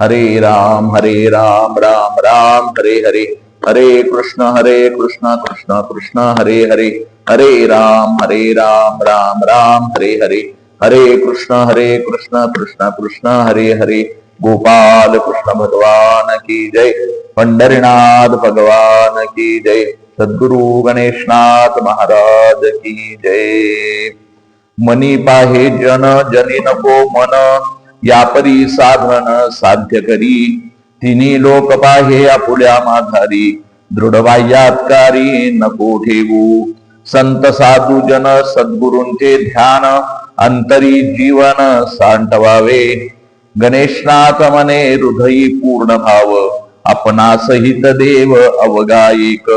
हरे राम राम राम हरे हरे, हरे कृष्ण कृष्ण कृष्ण हरे हरे, हरे राम राम राम हरे हरे, हरे कृष्ण कृष्ण कृष्ण हरे हरे। गोपाल कृष्ण भगवान की जय, पंढरीनाथ भगवान की जय, सद्गुरु गणेशनाथ महाराज की जय। मनी पाहे जन जनी नको मन, यापरी साधन साध्य करी, तिन्ही लोक पाहे आपुल्या माघारी, दृढ बाह्यात्कारी नको ठेवू। संत साधू जन सद्गुरूंचे ध्यान, अंतरी जीवन सांडवावे। गणेशनाथ मने हृदयी पूर्ण भाव, आपणा सहित देव अवघा एक,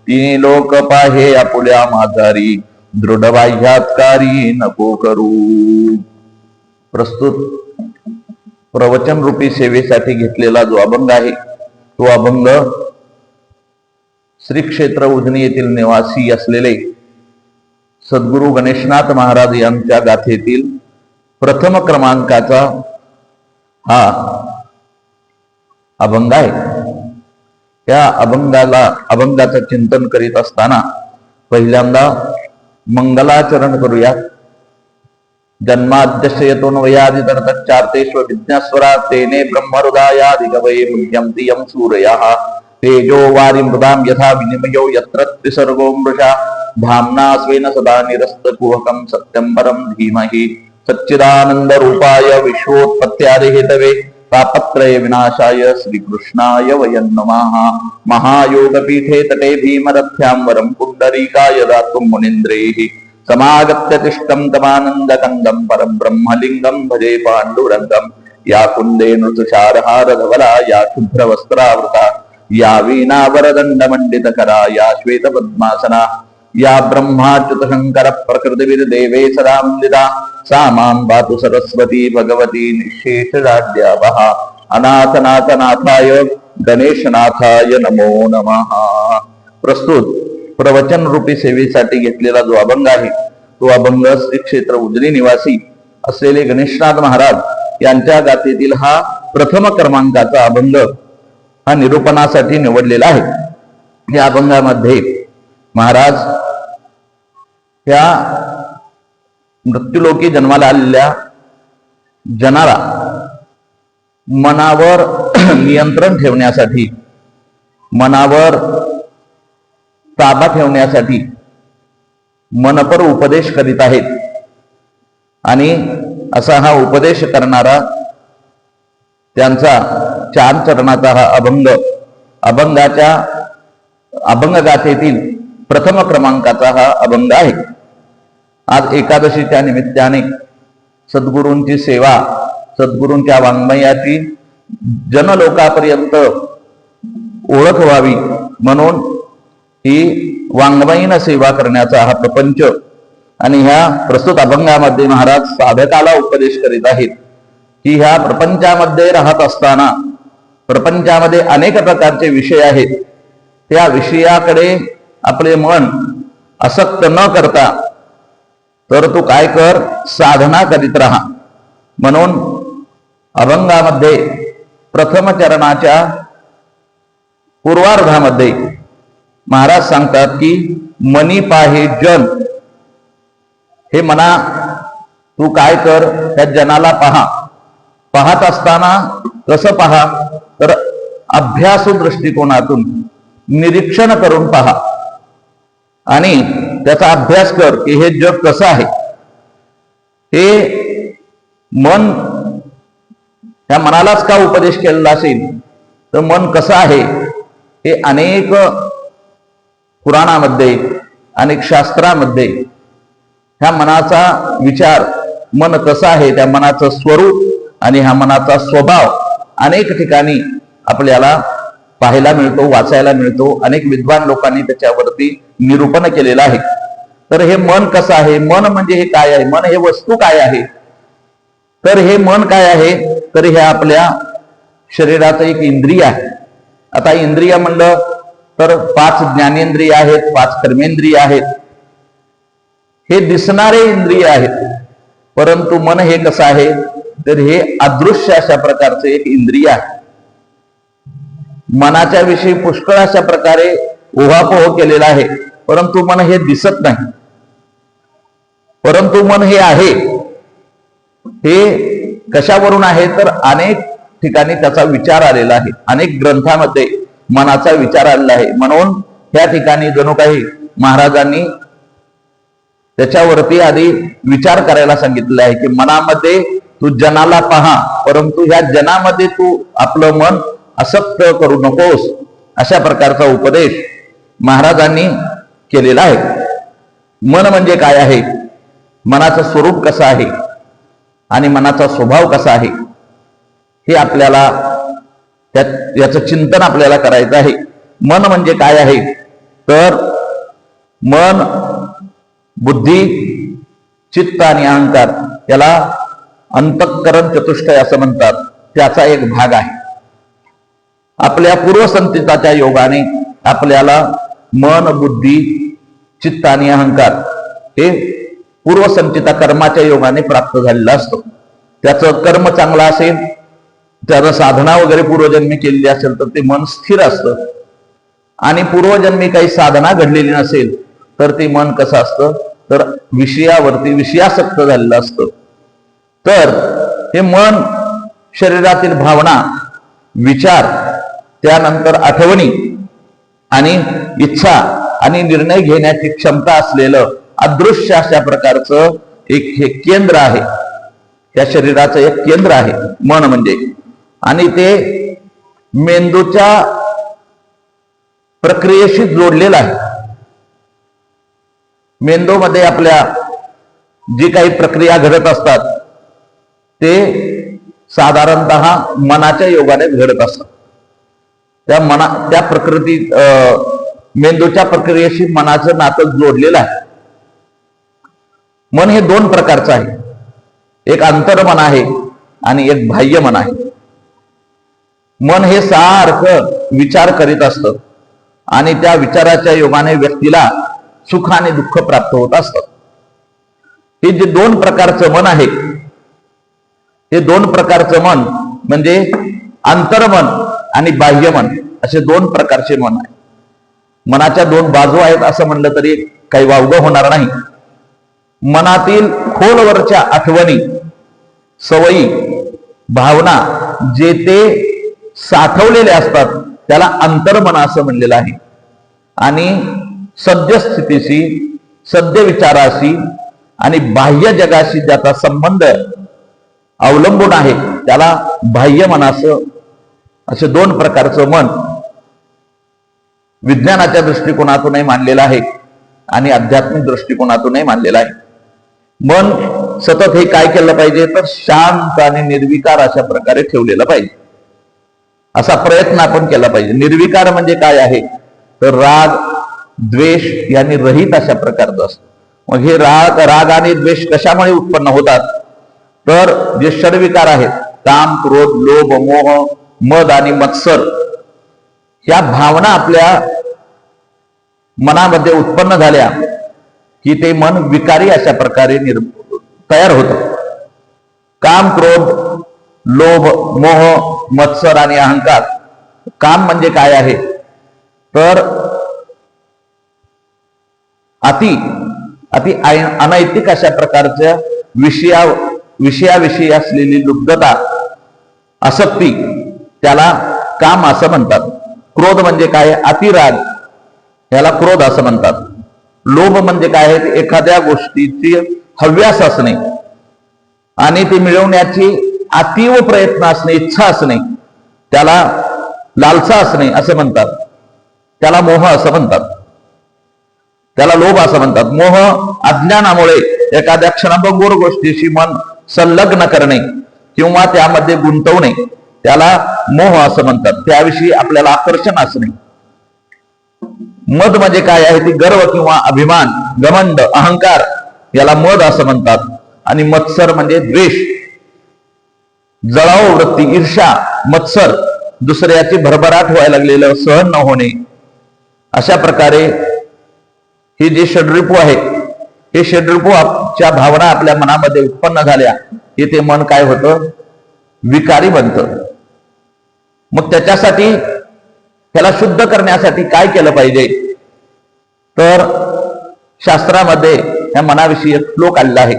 तिन्ही लोक पाहे आपुल्या माघारी, दृढ बाह्यात्कारी नको करू। प्रस्तुत प्रवचन रूपी सेवेसाठी घेतलेला जो अभंग आहे तो अभंग श्री क्षेत्र उजनी येथील निवासी असलेले सद्गुरु गणेशनाथ महाराज यांच्या गाथेतील प्रथम क्रमांकाचा हा अभंग आहे। त्या अभंगाचं चिंतन करीत असताना पहिल्यांदा मंगलाचरण करूया। जन्माद्यस्य यतोऽन्वयादितरतश्चार्तेष्व विज्ञास्वरा तेने ब्रह्महृदायादिकवये मुह्यन्ति यं सूरयः। तेजो वारिमृदां यथा विनिमयो यत्र त्रिसर्गो मृषा, धाम्ना स्वेन सदा निरस्तकुहकं सत्यं परं धीमहि। सच्चिदानन्दरूपाय विश्वोत्पत्त्यादिहेतवे, तापत्रय विनाशाय श्रीकृष्णाय वयं नमः। महायोगपीठे तटे भीमरथ्यां वरं पुण्डरीकाय दातुं मुनीन्द्रैः, समागत्य तिष्ठं तमानन्दकन्दं परं ब्रह्मलिङ्गं भजे पाण्डुरङ्गं। या कुन्देनुतुषारहारधवला, या शुभ्रवस्त्रावृता, या वीणावरदण्डमण्डितकरा, या श्वेतपद्मासना, या ब्रह्माच्युतशङ्कर प्रकृतिविर्देवे सदा वन्दिता, सा मां पातु सरस्वती भगवती निःशेषजाड्यापः। अनाथनाथनाथाय गणेशनाथाय नमो नमः। प्रस्तुत प्रवचन रूपी सेवेसाठी घेतलेला जो अभंग आहे तो अभंग श्री क्षेत्र उजनी निवासी असलेले गणेशनाथ महाराज यांच्या गाथेतील हा प्रथम क्रमांकाचा अभंग हा निरूपणासाठी निवडलेला आहे। या अभंगामध्ये महाराज या मृत्यूलोकी जन्माला आलेल्या जनाला मनावर नियंत्रण ठेवण्यासाठी, मनावर ताबा ठेवण्यासाठी मनपर उपदेश करीत आहेत। आणि असा हा उपदेश करणारा त्यांचा 4 चरणाचा हा अभंगगाथेतील प्रथम क्रमांकाचा हा अभंग आहे। आज एकादशीच्या निमित्ताने सद्गुरूंची सेवा, सद्गुरूंच्या वाङ्मयाची जनलोकापर्यंत ओळख व्हावी म्हणून ही वाङ्मयीन सेवा करण्याचा हा प्रपंच। आणि ह्या प्रस्तुत अभंगामध्ये महाराज साधकाला उपदेश करीत आहेत की ह्या प्रपंचामध्ये राहत असताना प्रपंचामध्ये अनेक प्रकारचे विषय आहेत, त्या विषयाकडे आपले मन आसक्त न करता तर तू काय कर, साधना करीत राहा। म्हणून अभंगामध्ये प्रथम चरणाच्या पूर्वार्धामध्ये महाराज सांगतात की मनी पाहे जन, हे मना तू काय कर, त्या जनाला पहा। पाहत असताना कसं पहा, तर अभ्यासू दृष्टिकोनातून निरीक्षण करून पहा आणि त्याचा अभ्यास कर की हे जग कसं आहे। हे मन, त्या मनालाच का उपदेश केलेला असेल तर मन कसं आहे हे अनेक पुराणामध्ये, अनेक शास्त्रामध्ये ह्या मनाचा विचार, मन कसं आहे, त्या मनाचं स्वरूप आणि ह्या मनाचा स्वभाव अनेक ठिकाणी आपल्याला पाहायला मिळतो, वाचायला मिळतो। अनेक विद्वान लोकांनी त्याच्यावरती निरूपण केलेलं आहे। तर हे मन कसं आहे, मन म्हणजे हे काय आहे, मन हे वस्तू काय आहे, तर हे मन काय आहे, तर हे आपल्या शरीराचं एक इंद्रिय आहे। आता इंद्रिय म्हणलं तर 5 ज्ञानेंद्रिय आहेत, 5 कर्मेंद्रिय आहेत, हे दिसणारे इंद्रिय आहेत। परंतु मन हे कसं आहे, तर हे अदृश्य अशा प्रकारचं एक इंद्रिय आहे. मनाच्या विषयी पुष्कळ अशा प्रकारे उहापोह केलेला आहे, परंतु मन हे दिसत नाही. परंतु मन हे आहे, हे कशावरून आहे तर अनेक ठिकाणी त्याचा विचार आलेला आहे. अनेक ग्रंथामध्ये मनाचा विचार आलेला आहे. म्हणून त्या ठिकाणी जणू काही महाराजांनी त्याच्यावरती आधी विचार करायला सांगितलेला आहे की मनामध्ये तू जनाला पहा, परंतु ह्या जनामध्ये तू आपलं मन आसक्त करू नकोस, अशा प्रकारचा उपदेश महाराजांनी केलेला आहे. मन म्हणजे काय आहे, मनाचं स्वरूप कसं आहे आणि मनाचा स्वभाव कसा आहे, हे आपल्याला याचं चिंतन आपल्याला करायचं आहे. मन म्हणजे काय आहे तर मन, बुद्धी, चित्त आणि अहंकार याला अंतःकरण चतुष्टय असं म्हणतात. त्याचा एक भाग आहे. आपल्या पूर्वसंचिताच्या योगाने आपल्याला मन, बुद्धी, चित्त आणि अहंकार हे पूर्वसंचिता कर्माच्या योगाने प्राप्त झालेलं असतं. त्याचं कर्म चांगलं असेल, त्यानं साधना वगैरे पूर्वजन्मी केलेली असेल तर ते मन स्थिर असतं. आणि पूर्वजन्मी काही साधना घडलेली नसेल तर ते मन कसं असतं तर विषयावरती विषयासक्त झालेलं असतं. तर हे मन शरीरातील भावना, विचार, त्यानंतर आठवणी आणि इच्छा आणि निर्णय घेण्याची क्षमता असलेलं अदृश्य अशा प्रकारचं एक हे केंद्र आहे. त्या शरीराचं एक केंद्र आहे मन म्हणजे. आणि ते मेंदूच्या प्रक्रियेशी जोडलेलं आहे. मेंदूमध्ये आपल्या जी काही प्रक्रिया घडत असतात ते साधारणतः मनाच्या योगाने घडत असतात. त्या प्रकृती मेंदूच्या प्रक्रियेशी मनाचं नातं जोडलेलं आहे. मन हे दोन प्रकारचं आहे. एक अंतर्मन आहे आणि एक बाह्य मन आहे. मन हे सारखं विचार करीत असतं आणि त्या विचाराच्या योगाने व्यक्तीला सुख आणि दुःख प्राप्त होत असतं. हे जे दोन प्रकारचं मन आहे, हे दोन प्रकारचं मन म्हणजे अंतर्मन आणि बाह्य मन असे दोन प्रकारचे मन आहे. मनाच्या दोन बाजू आहेत असं म्हणलं तरी काही वावगं होणार नाही. मनातील खोलवरच्या आठवणी, सवयी, भावना जे ते साठवलेले असतात त्याला अंतर्मन असं म्हणलेलं आहे. आणि सद्यस्थितीशी, सद्य विचाराशी आणि बाह्य जगाशी ज्याचा संबंध अवलंबून आहे त्याला बाह्य मन असे दोन प्रकारचं मन विज्ञानाच्या दृष्टिकोनातूनही मानलेलं आहे आणि आध्यात्मिक दृष्टिकोनातूनही मानलेलं आहे. मन सतत हे काय केलं पाहिजे तर शांत आणि निर्विकार अशा प्रकारे ठेवलेलं पाहिजे. असा प्रयत्न आपण केला पाहिजे. निर्विकार म्हणजे काय आहे तर राग, द्वेष यांनी रहित अशा प्रकारचं असतं. मग हे राग आणि द्वेष कशामुळे उत्पन्न होतात तर जे षडविकार आहेत, काम, क्रोध, लोभ, मोह, मद आणि मत्सर, या भावना आपल्या मनामध्ये उत्पन्न झाल्या की ते मन विकारी अशा प्रकारे तयार होतं. काम, क्रोध, लोभ, मोह, मत्सर आणि अहंकार. काम म्हणजे काय आहे तर अति अनैतिक अशा प्रकारच्या विषयाविषयी असलेली लुब्धता, आसक्ती, त्याला काम असं म्हणतात. क्रोध म्हणजे काय, अतिराग, याला क्रोध असं म्हणतात. लोभ म्हणजे काय आहे, एखाद्या गोष्टीची हव्यास असणे आणि ती मिळवण्याची अतीव प्रयत्न असणे, इच्छा असणे, त्याला लालसा असणे असं म्हणतात. त्याला मोह असं म्हणतात, त्याला लोभ असं म्हणतात. मोह अज्ञानामुळे एखाद्या क्षणभंगूर गोष्टीशी मन संलग्न करणे किंवा त्यामध्ये गुंतवणे त्याला मोह असं म्हणतात. त्याविषयी आपल्याला आकर्षण असणे. मद म्हणजे काय आहे ती गर्व किंवा अभिमान, घमंड, अहंकार, याला मद असं म्हणतात. आणि मत्सर म्हणजे द्वेष, जळाऊ वृत्ती, ईर्ष्या, मत्सर, दुसऱ्याची भरभराट व्हायला लागलेलं सहन न होणे. अशा प्रकारे हे जे षड्रिपू आहेत हे षड्रूपच्या भावना आपल्या मनामध्ये उत्पन्न झाल्या की ते मन काय होतं, विकारी बनतं. मग त्याच्यासाठी त्याला शुद्ध करण्यासाठी काय केलं पाहिजे, तर शास्त्रामध्ये या मनाविषयी एक श्लोक आलेला आहे.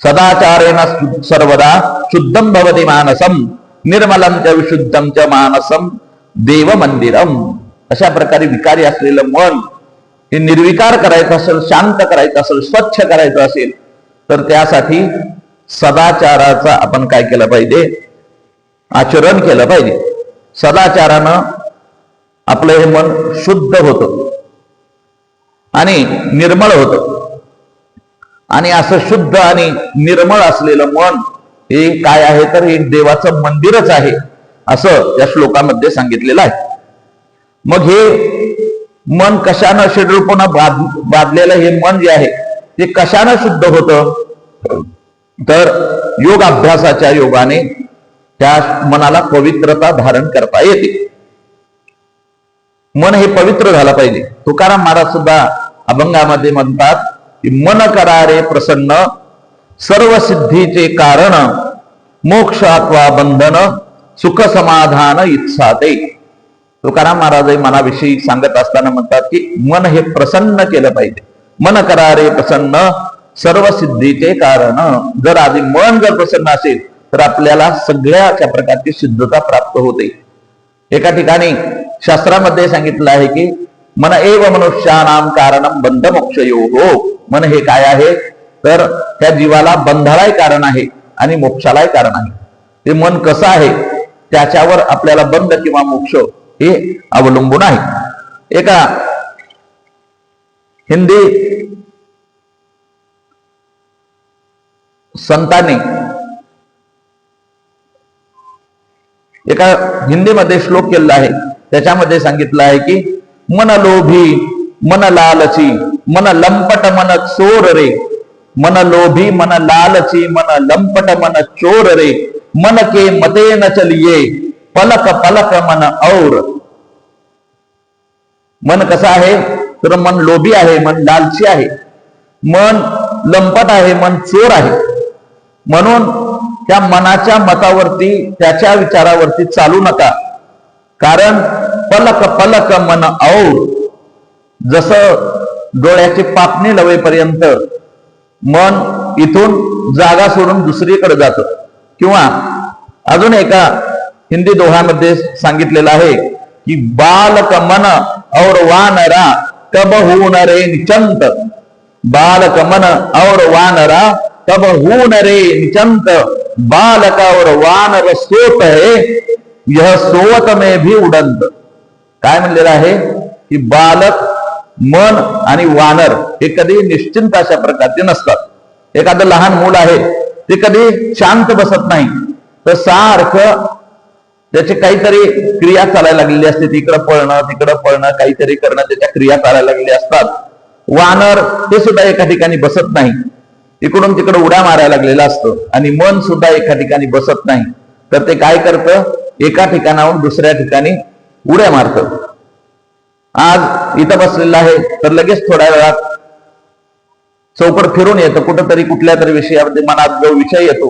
सदाचारेण सर्वदा शुद्धम भवति मानसम निर्मलम च विशुद्धम च मानसम देव मंदिरम. अशा प्रकारे विकारी असलेलं मन हे निर्विकार करायचं असेल, शांत करायचं असेल, स्वच्छ करायचं असेल, तर त्यासाठी सदाचाराचा आपण काय केलं पाहिजे, आचरण केलं पाहिजे. सदाचारानं आपलं हे मन शुद्ध होतं आणि निर्मळ होतं. आणि असं शुद्ध आणि निर्मळ असलेलं मन हे काय आहे, तर हे देवाचं मंदिरच आहे असं या श्लोकामध्ये सांगितलेलं आहे. मग हे मन कशानं, षड्रूपानं बांधलेलं हे मन जे आहे ते कशानं शुद्ध होतं, तर योग अभ्यासाच्या योगाने त्या मनाला पवित्रता धारण करता येते. मन हे पवित्र झालं पाहिजे. तुकाराम महाराज सुद्धा अभंगामध्ये म्हणतात की मन करारे प्रसन्न सर्व सिद्धीचे कारण मोक्ष अथवा बंधन सुख समाधान इच्छाते. तुकाराम महाराज मनाविषयी सांगत असताना म्हणतात की मन हे प्रसन्न केलं पाहिजे. मन करारे प्रसन्न सर्व सिद्धीचे कारण. जर आधी मन जर प्रसन्न असेल तर आपल्याला सगळ्या प्रकारची सिद्धता प्राप्त होते. एका ठिकाणी शास्त्रामध्ये सांगितलं आहे की मन एव मनुष्यानाम कारणम बंध मोक्षयोः. मन हे काय आहे, तर त्या जीवाला बंधालाही कारण आहे आणि मोक्षालाही कारण आहे. ते मन कसं आहे त्याच्यावर आपल्याला बंध किंवा मोक्ष हे अवलंबून आहे. एका हिंदी संतांनी एका हिंदीमध्ये श्लोक केलेला आहे. त्याच्यामध्ये सांगितलं आहे की मन लोभी मन लालची मन लंपट मन चोर रे. मन लोभी मन लालची मन लंपट मन चोर रे. मन के मते न चलिए पलक पलक मन और. मन कसं आहे, तर मन लोभी आहे, मन लालची आहे, मन लंपट आहे, मन चोर आहे. म्हणून त्या मनाच्या मतावरती, त्याच्या विचारावरती चालू नका. कारण पलक पलक मन और. जसं डोळ्याची पापणी लवेपर्यंत मन इथून जागा सोडून दुसरीकडे जातं. किंवा अजून एका हिंदी दोह्यामध्ये सांगितलेलं आहे की बालक मन और वानरा कब होऊन रे निचंत. बालक मन और वानरा कब होऊन रे निचंत. बालक और वानर सोत है यह सोवत में भी उडंत. काय म्हणलेलं आहे की बालक, मन आणि वानर हे कधी निश्चिंत अशा प्रकारचे नसतात. एखादं लहान मूल आहे ते कधी शांत बसत नाही, तर सारखं त्याची काहीतरी क्रिया चालायला लागलेली असते. तिकडं पळणं काहीतरी करणं, त्याच्या क्रिया चालायला लागलेल्या असतात. वानर ते सुद्धा एका ठिकाणी बसत नाही, इकडून तिकडे उड्या मारायला लागलेलं असतं. आणि मन सुद्धा एका ठिकाणी बसत नाही, तर ते काय करतं, एका ठिकाणाहून दुसऱ्या ठिकाणी उड्या मारतं. आज इथं बसलेलं आहे तर लगेच थोड्या वेळात चौकट फिरून येतं. कुठंतरी कुठल्या तरी विषयामध्ये मनात जो विषय येतो,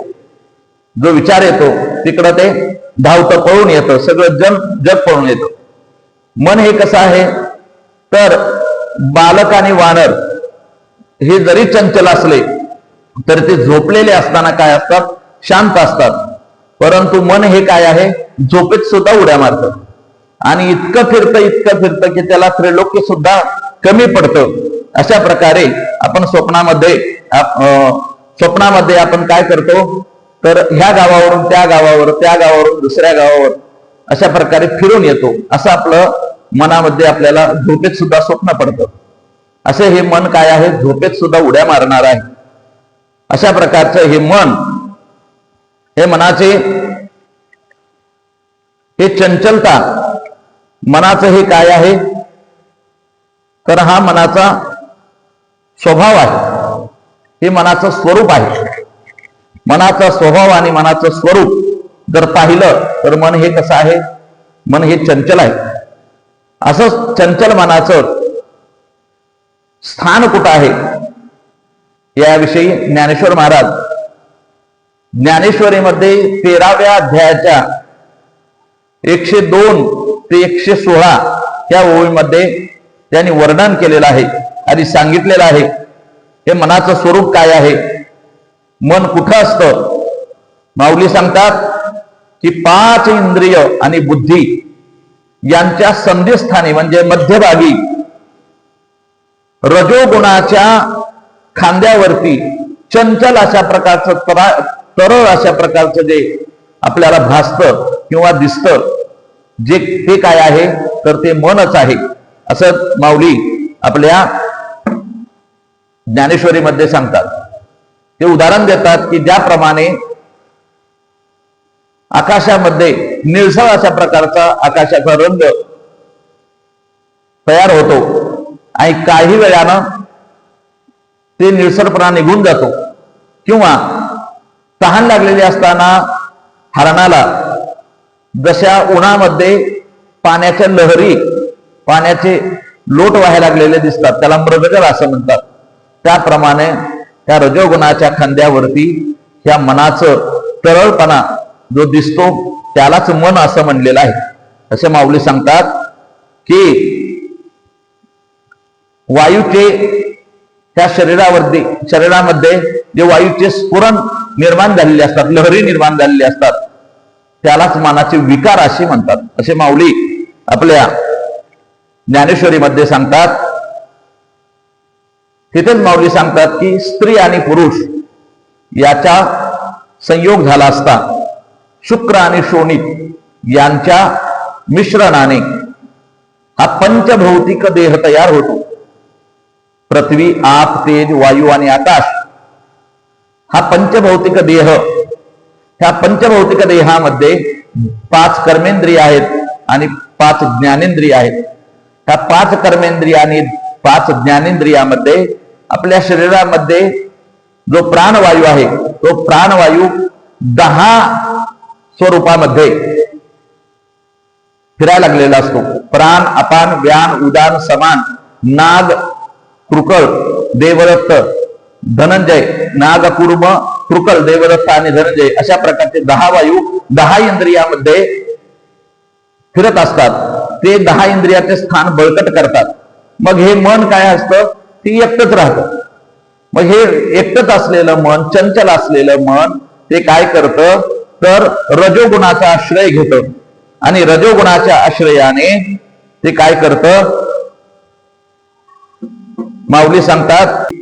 जो विचार येतो, तिकडं ते धावतं, पळून येतं. सगळं जग पळून येतं. मन हे कसं आहे, तर बालक आणि वानर हे जरी चंचल असले तर ते झोपलेले असताना काय असतात, शांत असतात. परंतु मन हे काय आहे, झोपेत सुद्धा उड्या मारतं. आणि इतकं फिरतं की त्याला त्रैलोक्य सुद्धा कमी पडतं. अशा प्रकारे आपण स्वप्नामध्ये आपण काय करतो, तर ह्या गावावरून त्या गावावर, त्या गावावरून दुसऱ्या गावावर अशा प्रकारे फिरून येतो. असं आपलं मनामध्ये आपल्याला झोपेत सुद्धा स्वप्न पडतं. असे हे मन काय आहे, झोपेत सुद्धा उड्या मारणार आहे. अशा प्रकारचं हे मन, हे मनाचे हे चंचलता, मनाचं हे काय आहे, तर हा मनाचा स्वभाव आहे, हे मनाचं स्वरूप आहे. मनाचा स्वभाव आणि मनाचं स्वरूप जर पाहिलं तर मन हे कसं आहे, मन हे चंचल आहे. असं चंचल मनाचं स्थान कुठं आहे, याविषयी ज्ञानेश्वर महाराज ज्ञानेश्वरीमध्ये 13व्या अध्यायाच्या 102 ते 116 या ओळीमध्ये त्यांनी वर्णन केलेलं आहे आणि सांगितलेलं आहे हे मनाचं स्वरूप काय आहे, मन कुठं असतं. माऊली सांगतात की 5 इंद्रिय आणि बुद्धी यांच्या संधिस्थानी म्हणजे मध्यभागी रजोगुणाच्या खांद्यावरती चंचल अशा प्रकारचं तरळ अशा प्रकारचं जे आपल्याला भासतं किंवा दिसतं जे ते काय आहे तर ते मनच आहे असं माऊली आपल्या ज्ञानेश्वरीमध्ये सांगतात. ते उदाहरण देतात की ज्याप्रमाणे आकाशामध्ये निळसळ अशा प्रकारचा आकाशाचा रंग तयार होतो आणि काही वेळानं ते निळसळपणा निघून जातो, किंवा तहान लागलेली असताना हरणाला जशा उन्हामध्ये पाण्याच्या लहरी पाण्याचे लोट व्हायला लागलेले दिसतात त्याला मृगजल असं म्हणतात. त्याप्रमाणे त्या रजोगुणाच्या खांद्यावरती ह्या मनाचं तरळपणा जो दिसतो त्यालाच मन असं म्हणलेलं आहे. असे माऊली सांगतात की वायूचे त्या शरीरामध्ये जे वायूचे स्फुरण निर्माण झालेले असतात, लहरी निर्माण झालेले असतात त्यालाच मनाचे विकार असे म्हणतात असे माऊली आपल्या ज्ञानेश्वरीमध्ये सांगतात. तिथेच माऊली सांगतात की स्त्री आणि पुरुष याचा संयोग झाला असता शुक्र आणि शोणित यांच्या मिश्रणाने हा पंचभौतिक देह तयार होतो. पृथ्वी, आप, तेज, वायू आणि आकाश हा पंचभौतिक देह. ह्या पंचभौतिक देहामध्ये 5 कर्मेंद्रिय आहेत आणि 5 ज्ञानेंद्रिय आहेत. ह्या 5 कर्मेंद्रिय आणि 5 ज्ञानेंद्रियामध्ये आपल्या शरीरामध्ये जो प्राणवायू आहे तो प्राणवायू 10 स्वरूपामध्ये फिरायला लागलेला असतो. प्राण, अपान, व्यान, उदान, समान, नाग, कृकळ, देवदत्त, धनंजय, नागकूर्म, कृकळ, देवदत्त आणि धनंजय अशा प्रकारचे 10 वायू 10 इंद्रियामध्ये फिरत असतात. ते 10 इंद्रियाचे स्थान बळकट करतात. मग हे मन काय असतं ते एकटंच राहतं. मग हे एकटंच असलेलं मन, चंचल असलेलं मन ते काय करतं तर रजोगुणाचा आश्रय घेतं आणि रजोगुणाच्या आश्रयाने ते काय करतं माऊली सांगतात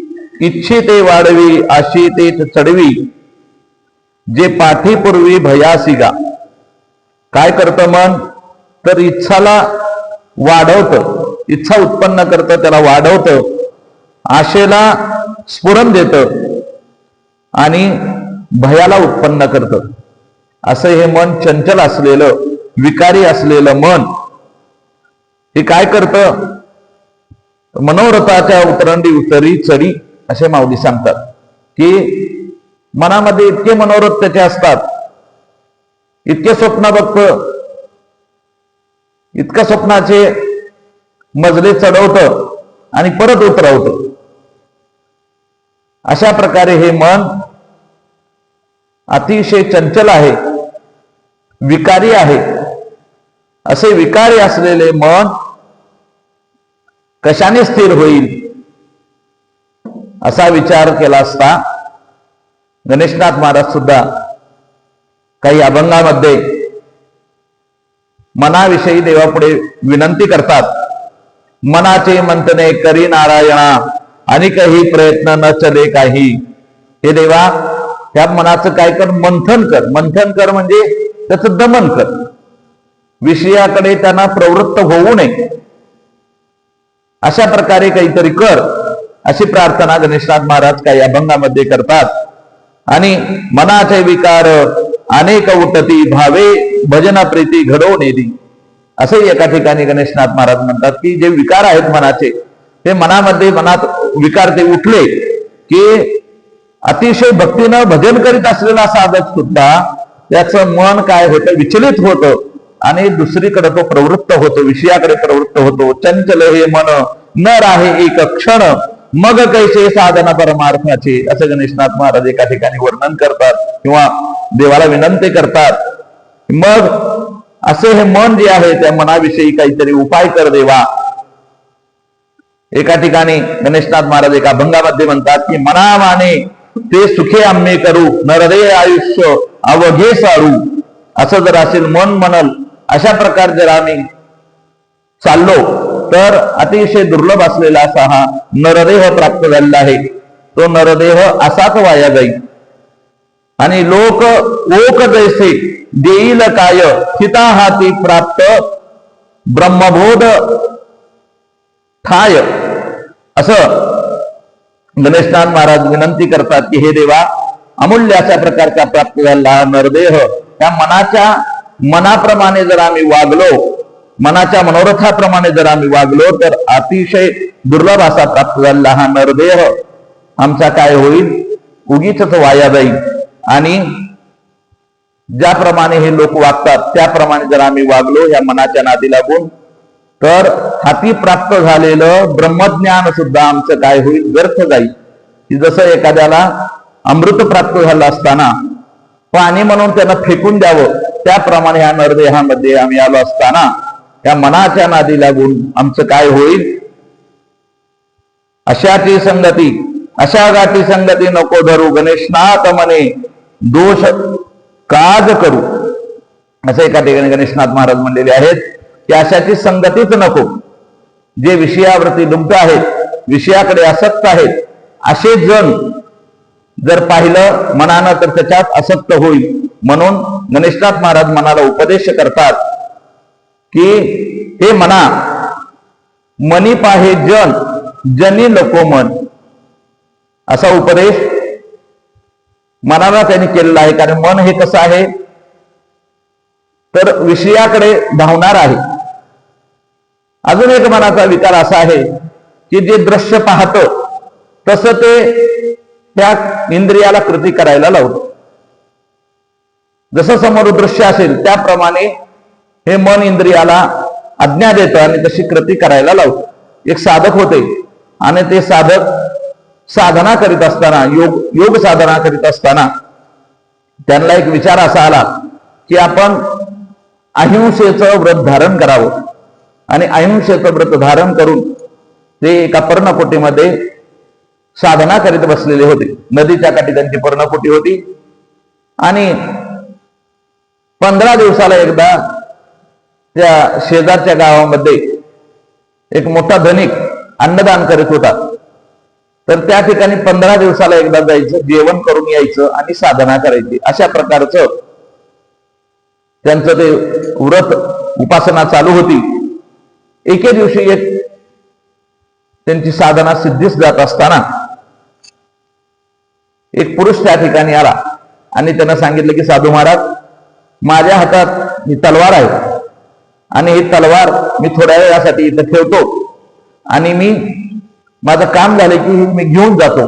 इच्छिते वाढवी आशिते चढवी जे पाठीपूर्वी भयासिगा. काय करतं मन तर इच्छाला वाढवतं, इच्छा उत्पन्न करतं, त्याला वाढवतं, आशेला स्फुरण देतं आणि भयाला उत्पन्न करतं. असं हे मन चंचल असलेलं विकारी असलेलं मन हे काय करतं मनोरथाच्या उतरंडी उतरी चढी असे माऊली सांगतात की मनामध्ये इतके मनोरथ त्याचे असतात, इतके स्वप्न बघतं, इतकं स्वप्नाचे मजले चढवतं आणि परत उतरवतं. अशा प्रकारे हे मन अतिशय चंचल आहे, विकारी आहे. असे विकारी असलेले मन कशाने स्थिर होईल असा विचार केला असता गणेशनाथ महाराज सुद्धा काही अभंगामध्ये मनाविषयी देवापुढे विनंती करतात. मनाचे मंथने करी नारायणा आणि काही प्रयत्न न चले काही. हे देवा त्या मनाचं काय कर, मंथन कर. मंथन कर म्हणजे त्याचं दमन कर, विषयाकडे त्यांना प्रवृत्त होऊ नये. अशा प्रकारे काहीतरी कर अशी प्रार्थना गणेशनाथ महाराज काही अभंगामध्ये करतात. आणि मनाचे विकार अनेक उठती भावे भजन प्रीती घडवून येती. असे एका ठिकाणी गणेशनाथ महाराज म्हणतात की जे विकार आहेत मनाचे ते मनात विकार ते उठले की अतिशय भक्तीनं भजन करीत असलेला साधक सुद्धा त्याचं मन काय होतं विचलित होतं आणि दुसरीकडे तो प्रवृत्त होतो, विषयाकडे प्रवृत्त होतो. चंचल हे मन न राहे एक क्षण मग कैसे साधना परमार्थाचे, असं गणेशनाथ महाराज एका ठिकाणी वर्णन करतात किंवा देवाला विनंती करतात. मग असे हे मन जे आहे त्या मनाविषयी काहीतरी उपाय कर देवा. एका ठिकाणी गणेशनाथ महाराज एका अभंगामध्ये म्हणतात की मना माने ते सुखे आम्ही करू, नरदे आयुष्य अवघे सारू. असं जर असेल मन म्हणल अशा प्रकार जर आम्ही चाललो तर अतिशय दुर्लभ असलेला असा हा नरदेह प्राप्त झालेला आहे. तो नरदेह असाच वाया जाईल. आणि लोक ओक जैसे देईल काय, हिता हाती प्राप्त ब्रह्मबोध ठाय. असं गणेशनाथ महाराज विनंती करतात की हे देवा, अमूल्य अशा प्रकारचा प्राप्त झालेला नरदेह त्या मनाप्रमाणे जर आम्ही वागलो, मनाच्या मनोरथाप्रमाणे जर आम्ही वागलो तर अतिशय दुर्लभ असा प्राप्त झालेला हा नरदेह आमचा काय होईल, उगीच वाया जाईल. आणि ज्याप्रमाणे हे लोक वागतात त्याप्रमाणे जर आम्ही वागलो या मनाच्या नादी लागून तर हाती प्राप्त झालेलं ब्रह्मज्ञान सुद्धा आमचं काय होईल, व्यर्थ जाईल. की जसं एखाद्याला अमृत प्राप्त झालं असताना पाणी म्हणून त्यांना फेकून द्यावं, त्याप्रमाणे ह्या नरदेहामध्ये आम्ही आलो असताना त्या मनाच्या नादी लागून आमचं काय होईल, अशाची संगती अशा गाठी संगती नको धरू, गणेशनाथ म्हणे दोष काज करू. असं एका ठिकाणी गणेशनाथ महाराज म्हणलेले आहेत की अशाची संगतीच नको. जे विषयावरती डुंब आहेत, विषयाकडे आसक्त आहेत, असे जण जर पाहिलं मनानं तर त्याच्यात आसक्त होईल. म्हणून गणेशनाथ महाराज मनाला उपदेश करतात की हे मना, मनी पाहे जन जनी नको मन. असा उपदेश मनाला त्यांनी केलेला आहे. कारण मन हे कसं आहे तर विषयाकडे धावणार आहे. अजून एक मनाचा विकार असा आहे की जे दृश्य पाहतं तसं ते त्या इंद्रियाला कृती करायला लावतं. जसं समोर दृश्य असेल त्याप्रमाणे हे मन इंद्रियाला आज्ञा देतं आणि तशी कृती करायला लावतं. एक साधक होते आणि ते साधक साधना करीत असताना, योग साधना करीत असताना त्यांना एक विचार असा आला की आपण अहिंसेचं व्रत धारण करावं. आणि अहिंसेचं व्रत धारण करून ते एका पर्णकुटीमध्ये साधना करीत बसलेले होते. नदीच्या काठी त्यांची पर्णकुटी होती आणि 15 दिवसाला एकदा त्या शेजारच्या गावामध्ये एक मोठा धनिक अन्नदान करीत होता. तर त्या ठिकाणी 15 दिवसाला एकदा जायचं, जेवण करून यायचं आणि साधना करायची. अशा प्रकारचं त्यांचं ते व्रत उपासना चालू होती. एके दिवशी एक त्यांची साधना सिद्धीस जात असताना एक पुरुष त्या ठिकाणी आला आणि त्यानं सांगितलं की साधू महाराज, माझ्या हातात ही तलवार आहे आणि ही तलवार मी थोड्या वेळासाठी इथं ठेवतो आणि मी माझं काम झालं की मी घेऊन जातो.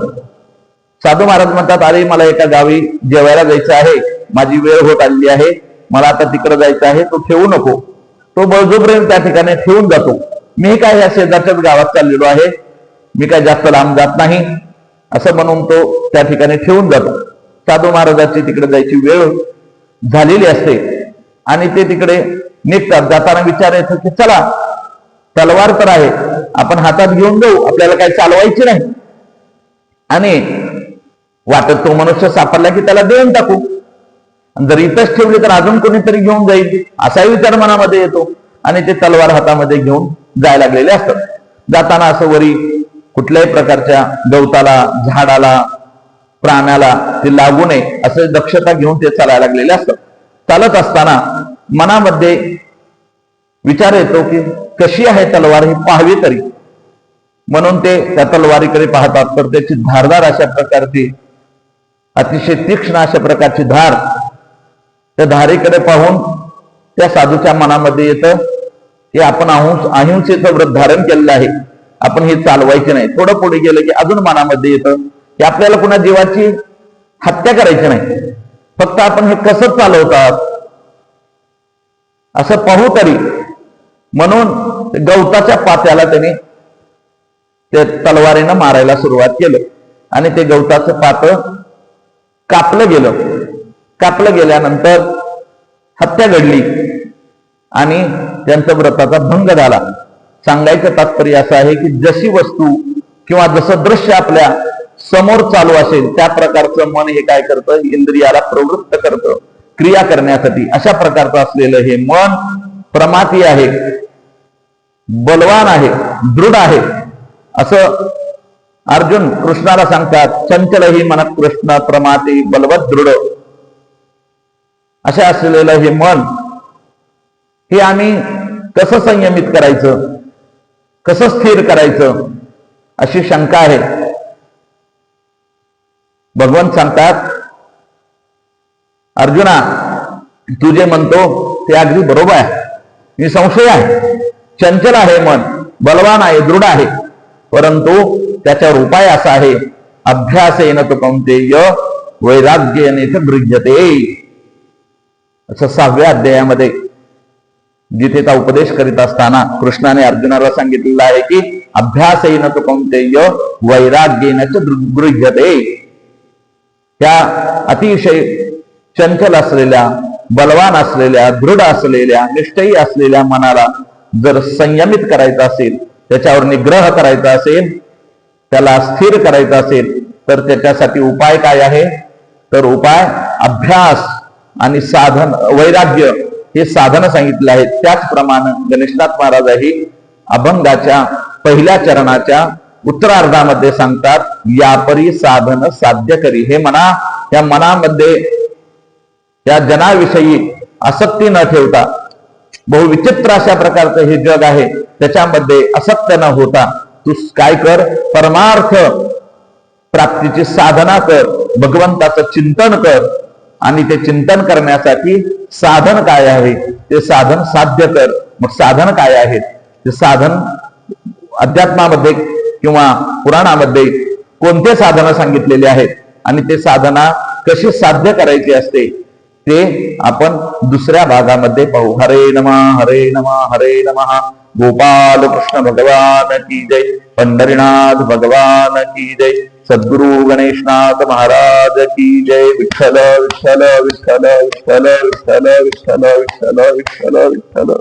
साधू महाराज म्हणतात, अरे मला एका गावी जेवायला जायचं आहे, माझी वेळ होत आलेली आहे, मला आता तिकडे जायचं आहे, तो ठेवू नको. तो बळजोपर्यंत त्या ठिकाणी ठेवून जातो. मी काय या शेजारच्याच गावात चाललेलो आहे, मी काय जास्त लांब जात नाही, असं म्हणून तो त्या ठिकाणी ठेवून जातो. साधू महाराजांची तिकडे जायची वेळ झालेली असते आणि ते तिकडे निघतात. जाताना विचार येतो की चला, तलवार तर आहे, आपण हातात घेऊन जाऊ, आपल्याला काही चालवायची नाही आणि वाटत तो मनुष्य सापडला की त्याला देऊन टाकू. जर इथंच ठेवली तर अजून कोणीतरी घेऊन जाईल, असाही विचार मनामध्ये येतो आणि ते तलवार हातामध्ये घेऊन जायला लागलेले असतात. जाताना असं वरी कुठल्याही प्रकारच्या गवताला, झाडाला, प्राण्याला ते लागू नये असं दक्षता घेऊन ते चालायला लागलेले असतात. चालत असताना मनामध्ये विचार येतो की कशी आहे तलवार, ही पाहावी तरी. म्हणून ते त्या तलवारीकडे पाहतात तर त्याची धारदार अशा प्रकारची, अतिशय तीक्ष्ण अशा प्रकारची धार, त्या धारेकडे पाहून त्या साधूच्या मनामध्ये येतं की आपण अहिंसेचं व्रत धारण केलेलं आहे, आपण हे चालवायचे नाही. थोडं पुढे गेलं की अजून मनामध्ये येतं की आपल्याला कुणा जीवाची हत्या करायची नाही, फक्त आपण हे कसं चालवतात असं पाहू तरी. म्हणून गवताच्या पात्याला त्याने ते तलवारीनं मारायला सुरुवात केलं आणि ते गवताचं पातळ कापलं गेलं. कापलं गेल्यानंतर हत्या घडली आणि त्यांचा व्रताचा भंग झाला. सांगायचं तात्पर्य असं आहे की जशी वस्तू किंवा जसं दृश्य आपल्या समोर चालू असेल त्या प्रकारचं मन हे काय करतं, इंद्रियाला प्रवृत्त करतं क्रिया करण्यासाठी. अशा प्रकारचं असलेलं हे मन प्रमाती आहे, बलवान आहे, दृढ आहे. असं अर्जुन कृष्णाला सांगतात, चंचल ही मन कृष्ण प्रमाती बलवत दृढ. अशा असलेलं हे मन हे आम्ही कसं संयमित करायचं, कसं स्थिर करायचं, अशी शंका आहे. भगवान सांगतात, अर्जुना तू जे म्हणतो ते अगदी बरोबर आहे, निसंशय आहे. चंचल आहे मन, बलवान आहे, दृढ आहे, परंतु त्याच्यावर उपाय असा आहे, अभ्यासेन तु कौंतेय वैराग्येन च गृह्यते. असं 6व्या अध्यायामध्ये गीतेचा उपदेश करीत असताना कृष्णाने अर्जुनाला सांगितलेलं आहे की अभ्यासेन तु कौंतेय वैराग्येन च गृह्यते. त्या अतिशय चंचल असलेल्या, बलवान असलेल्या, दृढ असलेल्या, निष्ठयी असलेल्या मनाला जर संयमित करायचं असेल, त्याच्यावर निग्रह करायचा असेल, त्याला स्थिर करायचं असेल, तर त्याच्यासाठी उपाय काय आहे? तर उपाय अभ्यास आणि साधन, वैराग्य हे साधन सांगितले आहेत. त्याचप्रमाणे गणेशनाथ महाराजही अभंगाच्या पहिल्या चरणाच्या उत्तरार्धामध्ये सांगतात, यापरी साधन साध्य करी. हे मना, या मनामध्ये या जनाविषयी आसक्ती न ठेवता, बहुविचित्र अशा प्रकारचं हे जग आहे, त्याच्यामध्ये आसक्त न होता तू काय कर, परमार्थ प्राप्तीची साधना कर, भगवंताचं चिंतन कर. आणि ते चिंतन करण्यासाठी साधन काय आहे ते साधन साध्य कर. मग साधन काय आहेत ते साधन अध्यात्मामध्ये किंवा पुराणामध्ये कोणते साधनं सांगितलेले आहेत आणि ते साधना कशी साध्य करायची असते ते आपण दुसऱ्या भागामध्ये पाहू. हरे नमः हरे नमः हरे नमः. गोपाल कृष्ण भगवान की जय. पंढरीनाथ भगवान की जय. सद्गुरु गणेशनाथ महाराज की जय. विठ्ठल विठ्ठल विठ्ठल विठ्ठल विठ्ठल विठ्ठल विठ्ठल विठ्ठल विठ्ठल.